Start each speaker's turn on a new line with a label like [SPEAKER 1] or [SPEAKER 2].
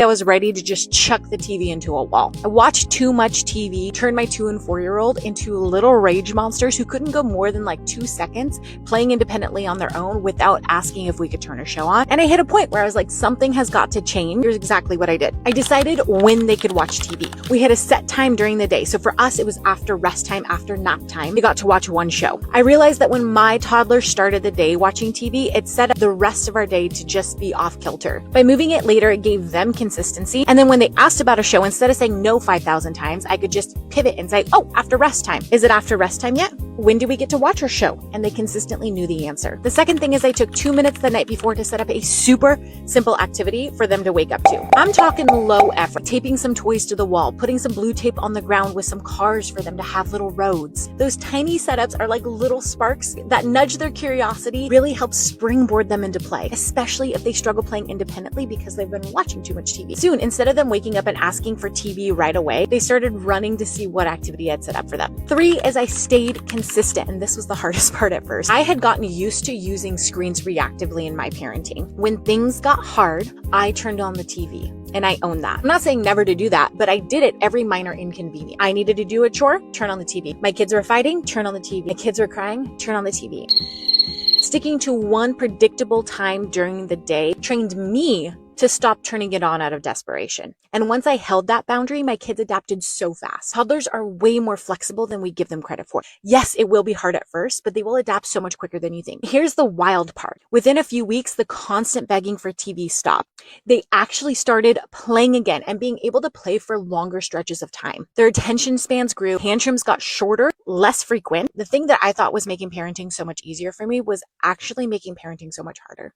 [SPEAKER 1] I was ready to just chuck the TV into a wall. I watched too much TV, turned my 2 and 4-year-old into little rage monsters who couldn't go more than like 2 seconds playing independently on their own without asking if we could turn a show on. And I hit a point where I was like, something has got to change. Here's exactly what I did. I decided when they could watch TV. We had a set time during the day. So for us, it was after rest time, after nap time. They got to watch one show. I realized that when my toddler started the day watching TV, it set up the rest of our day to just be off kilter. By moving it later, it gave them consistency. And then when they asked about a show, instead of saying no 5,000 times, I could just pivot and say, oh, after rest time. Is it after rest time yet? When do we get to watch our show? And they consistently knew the answer. The second thing is I took 2 minutes the night before to set up a super simple activity for them to wake up to. I'm talking low effort, taping some toys to the wall, putting some blue tape on the ground with some cars for them to have little roads. Those tiny setups are like little sparks that nudge their curiosity, really help springboard them into play, especially if they struggle playing independently because they've been watching too much TV. Soon, instead of them waking up and asking for TV right away, they started running to see what activity I'd set up for them. 3 is I stayed consistent, and this was the hardest part at first. I had gotten used to using screens reactively in my parenting. When things got hard, I turned on the TV. And I own that. I'm not saying never to do that, but I did it every minor inconvenience. I needed to do a chore, turn on the TV. My kids were fighting, turn on the TV. My kids were crying, turn on the TV. Sticking to one predictable time during the day trained me to stop turning it on out of desperation. And once I held that boundary, my kids adapted so fast. Toddlers are way more flexible than we give them credit for. Yes, it will be hard at first, but they will adapt so much quicker than you think. Here's the wild part. Within a few weeks, the constant begging for TV stopped. They actually started playing again and being able to play for longer stretches of time. Their attention spans grew, tantrums got shorter, less frequent. The thing that I thought was making parenting so much easier for me was actually making parenting so much harder.